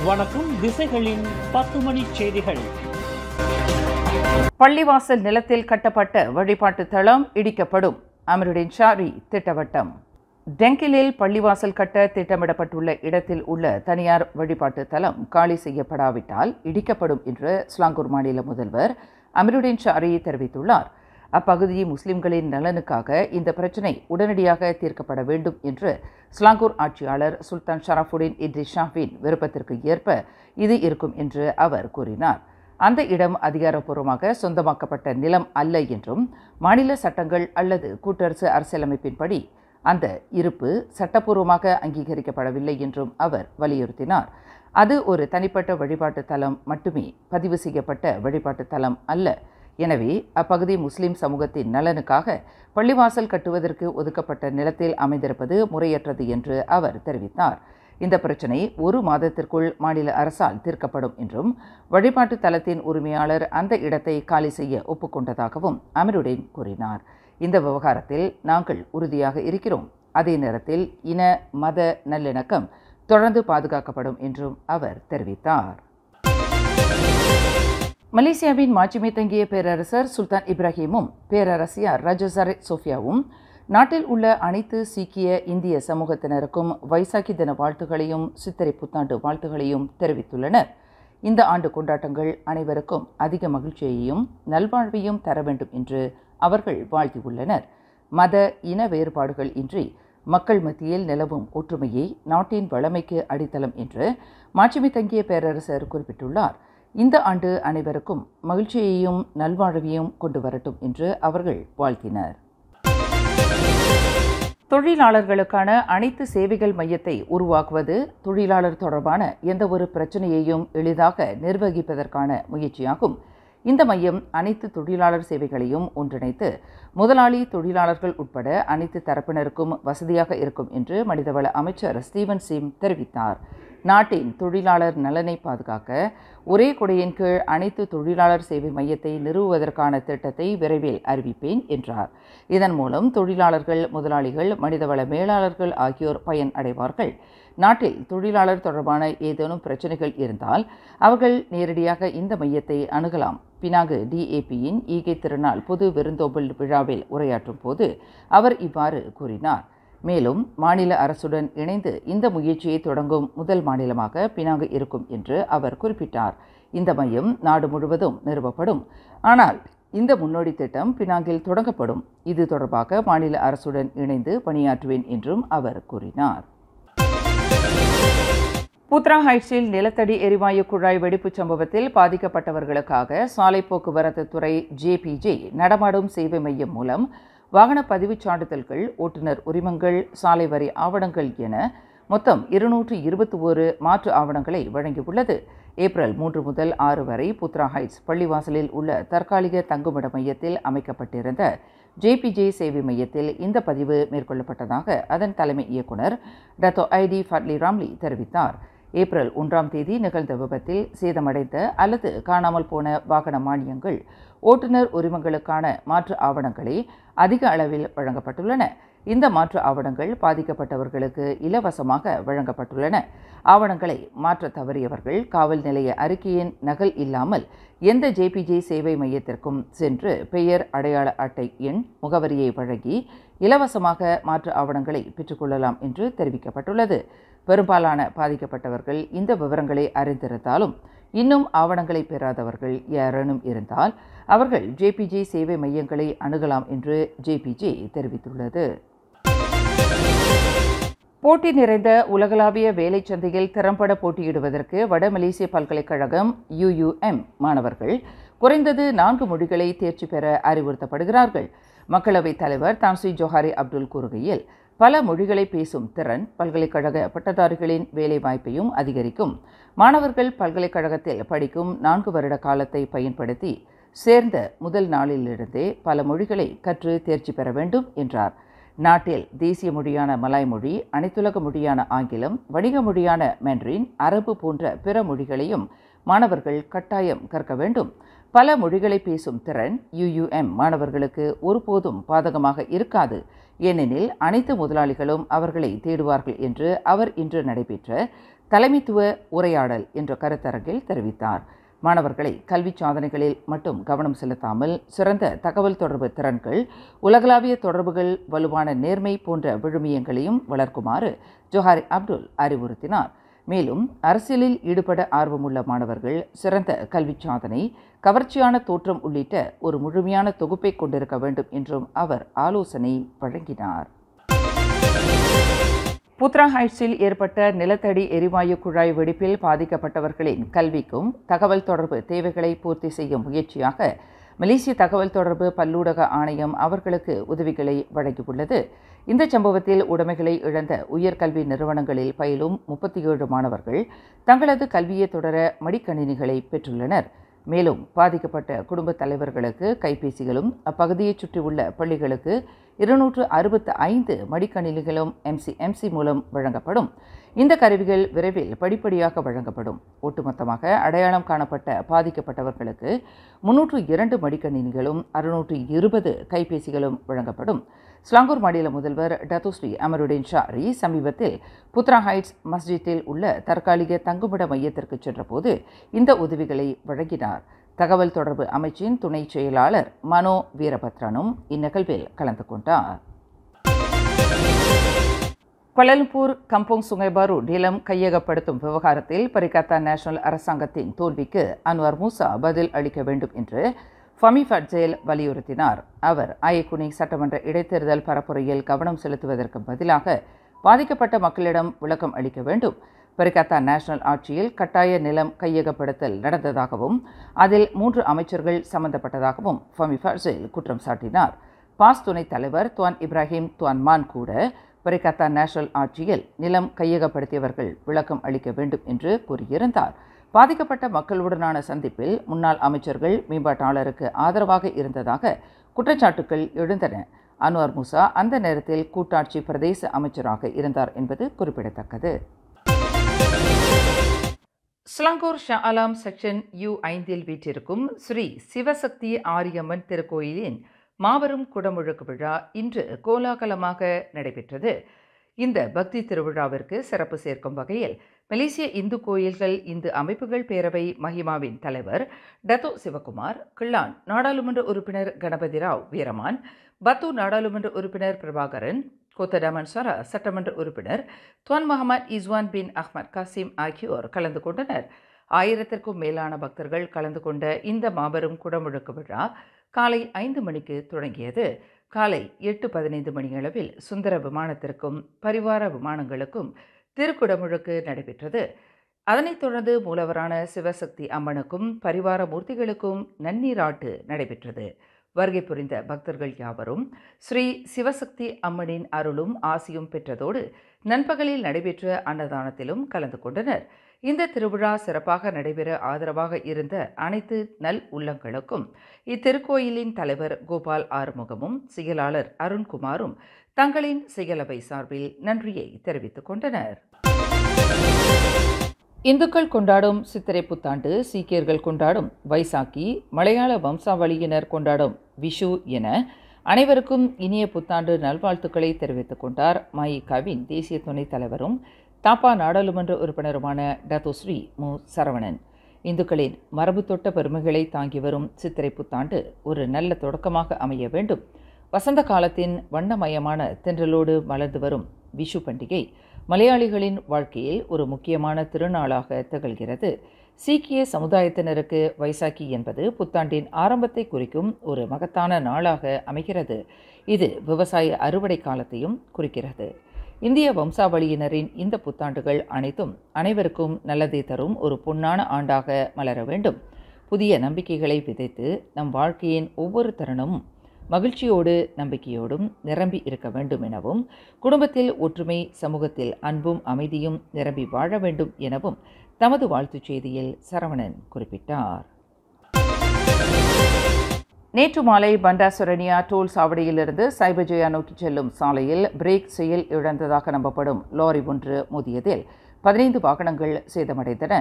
வணக்கம். திசைகளின் 10 மணி செய்திகள். பள்ளிவாசல் நிலத்தில் கட்டப்பட்ட வழிபாட்டு தளம் இடிக்கப்படும். அமருடின் ஷாரி திட்டவட்டம். டெங்கிலில் பள்ளிவாசல் கட்ட திட்டமிடப்பட்டுள்ள இடத்தில் உள்ள தனியார் வழிபாட்டு தளம் காலி செய்யப்படாவிட்டால் இடிக்கப்படும் என்று ஸ்லாங்கூர் மாநில முதல்வர் அமருடின் ஷாரி தெரிவித்துள்ளார். அப்பகுதி முஸ்லிம்களின் நலனுக்காக இந்த பிரச்சினை உடனடியாக தீர்க்கப்பட வேண்டும் என்று ஸ்லாங்கூர் ஆட்சியாளர் சுல்தான் ஷரஃபுடின் இத்ரிஸ் ஷாவின் விருப்பத்திற்கு ஏற்ப இது இருக்கும் என்று அவர் கூறினார். அந்த இடம் அதிகாரப்பூர்வமாக சொந்தமாக்கப்பட்ட நிலம் அல்ல என்றும் மாநில சட்டங்கள் அல்லது கூட்டரசு அரசியலமைப்பின்படி அந்த இருப்பு சட்டப்பூர்வமாக அங்கீகரிக்கப்படவில்லை என்றும் அவர் வலியுறுத்தினார். அது ஒரு தனிப்பட்ட வழிபாட்டு தலம் மட்டுமே, பதிவு செய்யப்பட்ட வழிபாட்டு தலம் அல்ல. எனவே அப்பகுதி முஸ்லிம் சமூகத்தின் நலனுக்காக பள்ளிவாசல் கட்டுவதற்கு ஒதுக்கப்பட்ட நிலத்தில் அமைந்திருப்பது முறையற்றது என்று அவர் தெரிவித்தார். இந்த பிரச்சினை 1 மாதத்திற்குள் மாநில அரசால் தீர்க்கப்படும் என்றும் வழிபாட்டு தலத்தின் உரிமையாளர் அந்த இடத்தை காலி செய்ய ஒப்புக்கொண்டதாகவும் அமருடின் கூறினார். இந்த விவகாரத்தில் நாங்கள் உறுதியாக இருக்கிறோம். அதே நேரத்தில் இன மத நல்லிணக்கம் தொடர்ந்து பாதுகாக்கப்படும் என்றும் அவர் தெரிவித்தார். மலேசியாவின் மாட்சிமை தங்கிய பேரரசர் சுல்தான் இப்ராஹிமும் பேரரசியார் ராஜா ஜரீத் சோஃபியாவும் நாட்டில் உள்ள அனைத்து சீக்கிய இந்திய சமூகத்தினருக்கும் வைசாக்கி தின வாழ்த்துகளையும் சித்திரை புத்தாண்டு வாழ்த்துகளையும் தெரிவித்துள்ளனர். இந்த ஆண்டு கொண்டாட்டங்கள் அனைவருக்கும் அதிக மகிழ்ச்சியையும் நல்வாழ்வையும் தர வேண்டும் என்று அவர்கள் வாழ்த்தியுள்ளனர். மத இன வேறுபாடுகள் இன்றி மக்கள் மத்தியில் நிலவும் ஒற்றுமையை நாட்டின் வளமைக்கு அடித்தளம் என்று மாட்சிமை தங்கிய பேரரசர் குறிப்பிட்டுள்ளார். இந்த ஆண்டு அனைவருக்கும் மகிழ்ச்சியையும் நல்வாழ்வையும் கொண்டு வரட்டும் என்று அவர்கள் வாழ்த்தினர். தொழிலாளர்களுக்கான அனைத்து சேவைகள் மையத்தை உருவாக்குவது தொழிலாளர் தொடர்பான எந்தவொரு பிரச்சனையையும் எளிதாக நிர்வகிப்பதற்கான முயற்சியாகும். இந்த மையம் அனைத்து தொழிலாளர் சேவைகளையும் ஒன்றிணைத்து முதலாளி தொழிலாளர்கள் உட்பட அனைத்து தரப்பினருக்கும் வசதியாக இருக்கும் என்று மனிதவள அமைச்சர் ஸ்டீவன் சிம் தெரிவித்தார். நாட்டின் தொழிலாளர் நலனை பாதுகாக்க ஒரே கொடையின் கீழ் அனைத்து தொழிலாளர் சேவை மையத்தை நிறுவுவதற்கான திட்டத்தை விரைவில் அறிவிப்பேன் என்றார். இதன் மூலம் தொழிலாளர்கள், முதலாளிகள், மனிதவள மேலாளர்கள் ஆகியோர் பயன் அடைவார்கள். நாட்டில் தொழிலாளர் தொடர்பான ஏதேனும் பிரச்சனைகள் இருந்தால் அவர்கள் நேரடியாக இந்த மையத்தை அணுகலாம். பினாங்கு DAPயின் ஈகை திருநாள் பொது விருந்தோம்பல் விழாவில் உரையாற்றும் போது அவர் இவ்வாறு கூறினார். மேலும் மாநில அரசுடன் இணைந்து இந்த முயற்சியை தொடங்கும் முதல் மாநிலமாக பினாங்கு இருக்கும் என்று அவர் குறிப்பிட்டார். இந்த மையம் நாடு முழுவதும் நிறுவப்படும். ஆனால் இந்த முன்னோடி திட்டம் பினாங்கில் தொடங்கப்படும். இது தொடர்பாக மாநில அரசுடன் இணைந்து பணியாற்றுவேன் என்றும் அவர் கூறினார். புத்ரா ஹைட்ஸில் நிலத்தடி எரிவாயு குழாய் வெடிப்பு சம்பவத்தில் பாதிக்கப்பட்டவர்களுக்காக சாலை போக்குவரத்து துறை JPJ நடமாடும் சேவை மையம் மூலம் வாகன பதிவுச் சான்றிதழ்கள், ஓட்டுநர் உரிமங்கள், சாலை வரி ஆவணங்கள் என மொத்தம் 221 மாற்று ஆவணங்களை வழங்கியுள்ளது. ஏப்ரல் 3 முதல் 6 வரை புத்ரா ஹைட்ஸ் பள்ளிவாசலில் உள்ள தற்காலிக தங்குமிட மையத்தில் அமைக்கப்பட்டிருந்த JPJ சேவை மையத்தில் இந்த பதிவு மேற்கொள்ளப்பட்டதாக அதன் தலைமை இயக்குனர் டத்தோ ID ஃபட்லி ராம்லி தெரிவித்தார். ஏப்ரல் 1ஆம் தேதி நிகழ்ந்த விபத்தில் சேதமடைந்த அல்லது காணாமல் போன வாகன மானியங்கள், ஓட்டுநர் உரிமங்களுக்கான மாற்று ஆவணங்களே அதிக அளவில் வழங்கப்பட்டுள்ளன. இந்த மாற்று ஆவணங்கள் பாதிக்கப்பட்டவர்களுக்கு இலவசமாக வழங்கப்பட்டுள்ளன. ஆவணங்களை மாற்ற தவறியவர்கள் காவல் நிலைய அறிக்கையின் நகல் இல்லாமல் எந்த JPJ சேவை மையத்திற்கும் சென்று பெயர், அடையாள அட்டை எண், முகவரியை வழங்கி இலவசமாக மாற்று ஆவணங்களை பெற்றுக்கொள்ளலாம் என்று தெரிவிக்கப்பட்டுள்ளது. பெரும்பாலான பாதிக்கப்பட்டவர்கள் இந்த விவரங்களை அறிந்திருந்தாலும் இன்னும் ஆவணங்களை பெறாதவர்கள் யாரேனும் இருந்தால் அவர்கள் JPJ சேவை மையங்களை அணுகலாம் என்று JPJ தெரிவித்துள்ளது. போட்டி நிறைந்த உலகளாவிய வேலை சந்தையில் திறம்பட போட்டியிடுவதற்கு வட மலேசிய பல்கலைக்கழகம் UUM மாணவர்கள் குறைந்தது 4 மொழிகளை தேர்ச்சி பெற அறிவுறுத்தப்படுகிறார்கள். மக்களவைத் தலைவர் தான்ஸ்ரீ ஜோஹாரி அப்துல் கூறுகையில், பல மொழிகளை பேசும் திறன் பல்கலைக்கழக பட்டதாரிகளின் வேலைவாய்ப்பையும் அதிகரிக்கும். மாணவர்கள் பல்கலைக்கழகத்தில் படிக்கும் 4 வருட காலத்தை பயன்படுத்தி சேர்ந்த முதல் நாளிலிருந்தே பல மொழிகளை கற்று தேர்ச்சி பெற வேண்டும் என்றார். நாட்டில் தேசிய மொழியான மலாய் மொழி, அனைத்துலக மொழியான ஆங்கிலம், வணிக மொழியான மேண்டரின், அரபு போன்ற பிற மொழிகளையும் மாணவர்கள் கட்டாயம் கற்க வேண்டும். பல மொழிகளை பேசும் திறன் UUM மாணவர்களுக்கு ஒருபோதும் பாதகமாக இருக்காது. ஏனெனில் அனைத்து முதலாளிகளும் அவர்களை தேடுவார்கள் என்று அவர் இன்று நடைபெற்ற தலைமைத்துவ உரையாடல் என்ற கருத்தரங்கில் தெரிவித்தார். மாணவர்களை கல்வி சாதனைகளில் மட்டும் கவனம் செலுத்தாமல் சிறந்த தகவல் தொடர்பு திறன்கள், உலகளாவிய தொடர்புகள், வலுவான நேர்மை போன்ற விழுமியங்களையும் வளர்க்குமாறு ஜோஹாரி அப்துல் அறிவுறுத்தினார். மேலும் அரசியலில் ஈடுபட ஆர்வமுள்ள மாணவர்கள் சிறந்த கல்வி சாதனை, கவர்ச்சியான தோற்றம் உள்ளிட்ட ஒரு முழுமையான தொகுப்பை கொண்டிருக்க வேண்டும் என்றும் அவர் ஆலோசனை வழங்கினார். புத்ரா ஹைட்ஸில் ஏற்பட்ட நிலத்தடி எரிவாயு குழாய் வெடிப்பில் பாதிக்கப்பட்டவர்களின் கல்விக்கும் தகவல் தொடர்பு தேவைகளை பூர்த்தி செய்யும் முயற்சியாக மலேசிய தகவல் தொடர்பு பல்லூடக ஆணையம் அவர்களுக்கு உதவிகளை வழங்கியுள்ளது. இந்த சம்பவத்தில் உடைமைகளை இழந்த உயர்கல்வி நிறுவனங்களில் பயிலும் 37 மாணவர்கள் தங்களது கல்வியை தொடர மடிக்கணினிகளை பெற்றுள்ளனர். மேலும் பாதிக்கப்பட்ட குடும்ப தலைவர்களுக்கு கைபேசிகளும் அப்பகுதியைச் சுற்றியுள்ள பள்ளிகளுக்கு 265 மடிக்கணினிகளும் எம்சி மூலம் வழங்கப்படும். இந்த கருவிகள் விரைவில் படிப்படியாக வழங்கப்படும். ஒட்டுமொத்தமாக அடையாளம் காணப்பட்ட பாதிக்கப்பட்டவர்களுக்கு 302 மடிக்கணினிகளும் 620 கைபேசிகளும் வழங்கப்படும். ஸ்லாங்கூர் மாநில முதல்வர் டத்தோஸ்ரீ அமருடின் ஷாரி சமீபத்தில் புத்ரா ஹைட்ஸ் மஸ்ஜித்தில் உள்ள தற்காலிக தங்குமிட மையத்திற்கு சென்றபோது இந்த உதவிகளை வழங்கினார். தகவல் தொடர்பு அமைச்சின் துணை செயலாளர் மனோ வீரபத்ரனும் இந்நிகழ்வில் கலந்து கொண்டார். கோலாலம்பூர் கம்போங் சுங்கை பாரு நிலம் கையகப்படுத்தும் விவகாரத்தில் பரிகத்தா நேஷனல் அரசாங்கத்தின் தோல்விக்கு அன்வார் மூசா பதில் அளிக்க வேண்டும் என்று ஃபமி ஃபட்சேல் வலியுறுத்தினார். அவர் ஆயக்குனி சட்டமன்ற இடைத்தேர்தல் பரப்புரையில் கவனம் செலுத்துவதற்கு பதிலாக பாதிக்கப்பட்ட மக்களிடம் விளக்கம் அளிக்க வேண்டும். பரிகத்தா நேஷனல் ஆட்சியில் கட்டாய நிலம் கையகப்படுத்தல் நடந்ததாகவும் அதில் 3 அமைச்சர்கள் சம்பந்தப்பட்டதாகவும் ஃபமி ஃபட்சேல் குற்றம் சாட்டினார். பாஸ் துணைத் தலைவர் துவான் இப்ராஹிம் துவான் மான் கூட பரிகத்தா நேஷனல் ஆட்சியில் நிலம் கையகப்படுத்தியவர்கள் விளக்கம் அளிக்க வேண்டும் என்று கூறியிருந்தார். பாதிக்கப்பட்ட மக்களுடனான சந்திப்பில் முன்னாள் அமைச்சர்கள் மேம்பாட்டாளருக்கு ஆதரவாக இருந்ததாக குற்றச்சாட்டுகள் எழுந்தன. அன்வார் மூசா அந்த நேரத்தில் கூட்டாட்சி பிரதேச அமைச்சராக இருந்தார் என்பது குறிப்பிடத்தக்கது. ஸ்லாங்கூர் ஷா ஆலம் செக்ஷன் U5 வீற்றிருக்கும் ஸ்ரீ சிவசக்தி ஆரியம்மன் திருக்கோயிலின் மாபெரும் குடமுழுக்கு விழா இன்று கோலாகலமாக நடைபெற்றது. இந்த பக்தி திருவிழாவிற்கு சிறப்பு சேர்க்கும் வகையில் மலேசிய இந்து கோயில்கள் இந்து அமைப்புகள் பேரவை மஹிமாவின் தலைவர் டத்தோ சிவகுமார், கிள்ளான் நாடாளுமன்ற உறுப்பினர் கணபதி ராவ் வீரமான், பத்து நாடாளுமன்ற உறுப்பினர் பிரபாகரன், கோத்தடாமன் சரா சட்டமன்ற உறுப்பினர் துவான் முகமது இஸ்வான் பின் அஹ்மத் காசிம் ஆகியோர் கலந்து கொண்டனர். 1000க்கும் மேலான பக்தர்கள் கலந்து கொண்ட இந்த மாபெரும் குடமுழுக்கு விழா காலை 5 மணிக்கு தொடங்கியது. காலை 8:15 மணியளவில் சுந்தர விமானத்திற்கும் பரிவார விமானங்களுக்கும் திருக்குடமுழுக்கு நடைபெற்றது. அதனைத் தொடர்ந்து மூலவரான சிவசக்தி அம்மனுக்கும் பரிவார மூர்த்திகளுக்கும் நன்னீராட்டு நடைபெற்றது. வருகை புரிந்த பக்தர்கள் யாவரும் ஸ்ரீ சிவசக்தி அம்மனின் அருளும் ஆசியும் பெற்றதோடு நண்பகலில் நடைபெற்ற அன்னதானத்திலும் கலந்து கொண்டனர். இந்த திருவிழா சிறப்பாக நடைபெற ஆதரவாக இருந்த அனைத்து நல் உள்ளங்களுக்கும் இத்திருக்கோயிலின் தலைவர் கோபால் ஆறுமுகமும் செயலாளர் அருண்குமாரும் தங்களின் செயலவை சார்பில் நன்றியை தெரிவித்துக் கொண்டனர். இந்துக்கள் கொண்டாடும் சித்திரை புத்தாண்டு, சீக்கியர்கள் கொண்டாடும் வைசாக்கி, மலையாள வம்சாவளியினர் கொண்டாடும் விஷு என அனைவருக்கும் இனிய புத்தாண்டு நல்வாழ்த்துக்களை தெரிவித்துக் கொண்டார் மஇகவின் தேசிய துணைத் தலைவரும் தாப்பா நாடாளுமன்ற உறுப்பினருமான டத்தோஸ்ரீ மு சரவணன். இந்துக்களின் மரபு தொட்ட பெருமைகளை தாங்கி வரும் சித்திரை புத்தாண்டு ஒரு நல்ல தொடக்கமாக அமைய வேண்டும். வசந்த காலத்தின் வண்ணமயமான தென்றலோடு மலர்ந்து வரும் விஷு பண்டிகை மலையாளிகளின் வாழ்க்கையில் ஒரு முக்கியமான திருநாளாக திகழ்கிறது. சீக்கிய சமுதாயத்தினருக்கு வைசாக்கி என்பது புத்தாண்டின் ஆரம்பத்தை குறிக்கும் ஒரு மகத்தான நாளாக அமைகிறது. இது விவசாய அறுவடை காலத்தையும் குறிக்கிறது. இந்திய வம்சாவளியினரின் இந்த புத்தாண்டுகள் அனைத்தும் அனைவருக்கும் நல்லதை தரும் ஒரு பொன்னான ஆண்டாக மலர வேண்டும். புதிய நம்பிக்கைகளை விதைத்து நம் வாழ்க்கையின் ஒவ்வொரு தருணமும் மகிழ்ச்சியோடு நம்பிக்கையோடும் நிரம்பி இருக்க வேண்டும் எனவும், குடும்பத்தில் ஒற்றுமை, சமூகத்தில் அன்பும் அமைதியும் நிரம்பி வாழ வேண்டும் எனவும் தமது வாழ்த்துச் செய்தியில் சரவணன் குறிப்பிட்டார். நேற்று மாலை பண்டாசுரனியா டோல் சாவடியிலிருந்து சைபஜயா நோக்கி செல்லும் சாலையில் பிரேக் செயல் இழந்ததாக நம்பப்படும் லாரி ஒன்று மோதியதில் 15 வாகனங்கள் சேதமடைந்தன.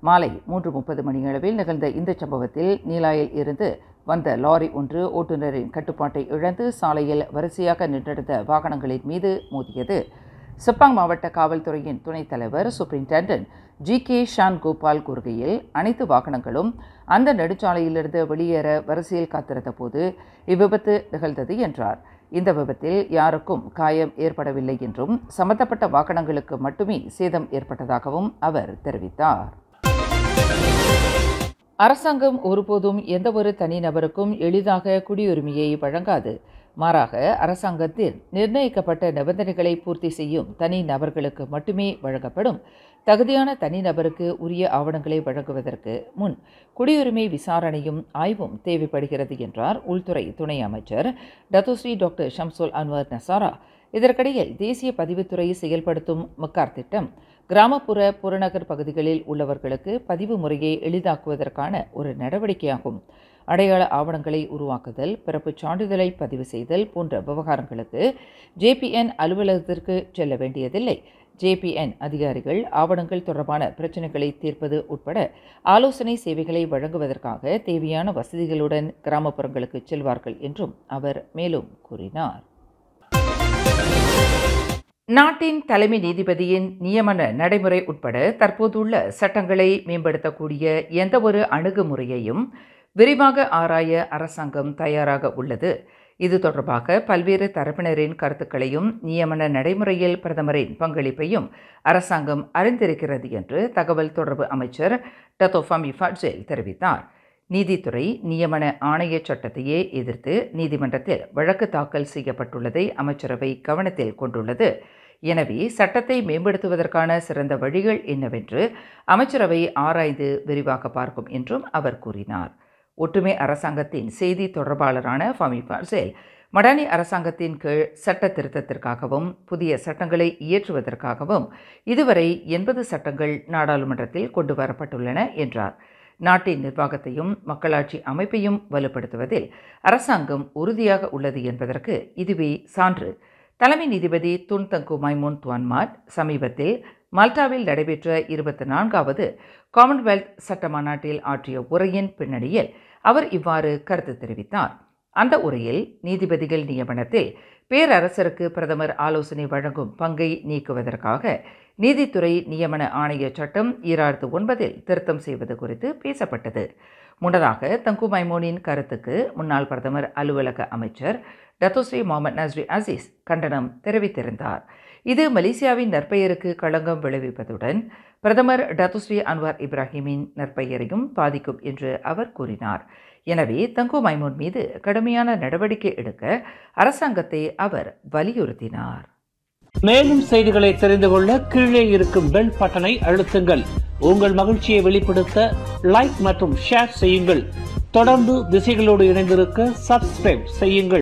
மாலை 3:30 மணியளவில் நிகழ்ந்த இந்த சம்பவத்தில் நீலாயில் இருந்து வந்த லாரி ஒன்று ஓட்டுநரின் கட்டுப்பாட்டை இழந்து சாலையில் வரிசையாக நின்றிருந்த வாகனங்களின் மீது மோதியது. செப்பாங் மாவட்ட காவல்துறையின் துணைத் தலைவர் சூப்பரிண்டென்டென்ட் ஜி.கே. ஷான் கோபால் கூறுகையில், அனைத்து வாகனங்களும் அந்த நெடுஞ்சாலையிலிருந்து வெளியேற வரிசையில் காத்திருந்த போது இவ்விபத்து நிகழ்ந்தது என்றார். இந்த விபத்தில் யாருக்கும் காயம் ஏற்படவில்லை என்றும் சம்பந்தப்பட்ட வாகனங்களுக்கு மட்டுமே சேதம் ஏற்பட்டதாகவும் அவர் தெரிவித்தார். அரசாங்கம் ஒருபோதும் எந்தவொரு தனிநபருக்கும் எளிதாக குடியுரிமையை வழங்காது. மாறாக அரசாங்கத்தில் நிர்ணயிக்கப்பட்ட நிபந்தனைகளை பூர்த்தி செய்யும் தனி நபர்களுக்கு மட்டுமே வழங்கப்படும். தகுதியான தனிநபருக்கு உரிய ஆவணங்களை வழங்குவதற்கு முன் குடியுரிமை விசாரணையும் ஆய்வும் தேவைப்படுகிறது என்றார் உள்துறை துணை அமைச்சர் டத்தோஸ்ரீ டாக்டர் ஷம்சுல் அன்வர் நசாரா. இதற்கிடையில் தேசிய பதிவுத்துறை செயல்படுத்தும் முக்கார் திட்டம் கிராமப்புற புறநகர் பகுதிகளில் உள்ளவர்களுக்கு பதிவு முறையை எளிதாக்குவதற்கான ஒரு நடவடிக்கையாகும். அடையாள ஆவணங்களை உருவாக்குதல், பிறப்புச் சான்றிதழை பதிவு செய்தல் போன்ற விவகாரங்களுக்கு JPN அலுவலகத்திற்கு செல்ல வேண்டியதில்லை. JPN அதிகாரிகள் ஆவணங்கள் தொடர்பான பிரச்சினைகளை தீர்ப்பது உட்பட ஆலோசனை சேவைகளை வழங்குவதற்காக தேவையான வசதிகளுடன் கிராமப்புறங்களுக்கு செல்வார்கள் என்றும் அவர் மேலும் கூறினார். நாட்டின் தலைமை நீதிபதியின் நியமன நடைமுறை உட்பட தற்போதுள்ள சட்டங்களை மேம்படுத்தக்கூடிய எந்தவொரு அணுகுமுறையையும் விரிவாக ஆராய அரசாங்கம் தயாராக உள்ளது. இது தொடர்பாக பல்வேறு தரப்பினரின் கருத்துக்களையும் நியமன நடைமுறையில் பிரதமரின் பங்களிப்பையும் அரசாங்கம் அறிந்திருக்கிறது என்று தகவல் தொடர்பு அமைச்சர் டத்தோ ஃபமி ஃபட்சேல் தெரிவித்தார். நீதித்துறை நியமன ஆணைய சட்டத்தையே எதிர்த்து நீதிமன்றத்தில் வழக்கு தாக்கல் செய்யப்பட்டுள்ளதை அமைச்சரவை கவனத்தில் கொண்டுள்ளது. எனவே சட்டத்தை மேம்படுத்துவதற்கான சிறந்த வழிகள் என்னவென்று அமைச்சரவை ஆராய்ந்து விரிவாக பார்க்கும் என்றும் அவர் கூறினார். ஒற்றுமை அரசாங்கத்தின் செய்தி தொடர்பாளரான ஃபமி ஃபட்சேல், மடானி அரசாங்கத்தின் கீழ் சட்ட திருத்தத்திற்காகவும் புதிய சட்டங்களை இயற்றுவதற்காகவும் இதுவரை 80 சட்டங்கள் நாடாளுமன்றத்தில் கொண்டு வரப்பட்டுள்ளன என்றார். நாட்டின் நிர்வாகத்தையும் மக்களாட்சி அமைப்பையும் வலுப்படுத்துவதில் அரசாங்கம் உறுதியாக உள்ளது என்பதற்கு இதுவே சான்று. தலைமை நீதிபதி துன் தங்கு மைமூன் துவான்மாட் சமீபத்தில் மல்டாவில் நடைபெற்ற 24வது காமன்வெல்த் சட்ட மாநாட்டில் ஆற்றிய உரையின் பின்னணியில் அவர் இவ்வாறு கருத்து தெரிவித்தார். அந்த உரையில் நீதிபதிகள் நியமனத்தில் பேரரசருக்கு பிரதமர் ஆலோசனை வழங்கும் பங்கை நீக்குவதற்காக நீதித்துறை நியமன ஆணைய சட்டம் 2009 திருத்தம் செய்வது குறித்து பேசப்பட்டது. முன்னதாக தங்கு மைமூனின் கருத்துக்கு முன்னாள் பிரதமர் அலுவலக அமைச்சர் டத்தோஸ்ரீ முகமது நஸ்ரி அசீஸ் கண்டனம் தெரிவித்திருந்தார். இது மலேசியாவின் நற்பெயருக்கு களங்கம் விளைவிப்பதுடன் பிரதமர் டத்தோஸ்ரீ அன்வார் இப்ராஹிமின் நற்பெயரையும் பாதிக்கும் என்று அவர் கூறினார். எனவே தங்கு மைமூன் மீது கடுமையான நடவடிக்கை எடுக்க அரசாங்கத்தை அவர் வலியுறுத்தினார். மேலும் செய்திகளை தெரிந்து கொள்ள கீழே இருக்கும் பெல் பட்டனை அழுத்துங்கள். உங்கள் மகிழ்ச்சியை வெளிப்படுத்த லைக் மற்றும் ஷேர் செய்யுங்கள். தொடர்ந்து திசைகளோடு இணைந்திருக்க சப்ஸ்கிரைப் செய்யுங்கள்.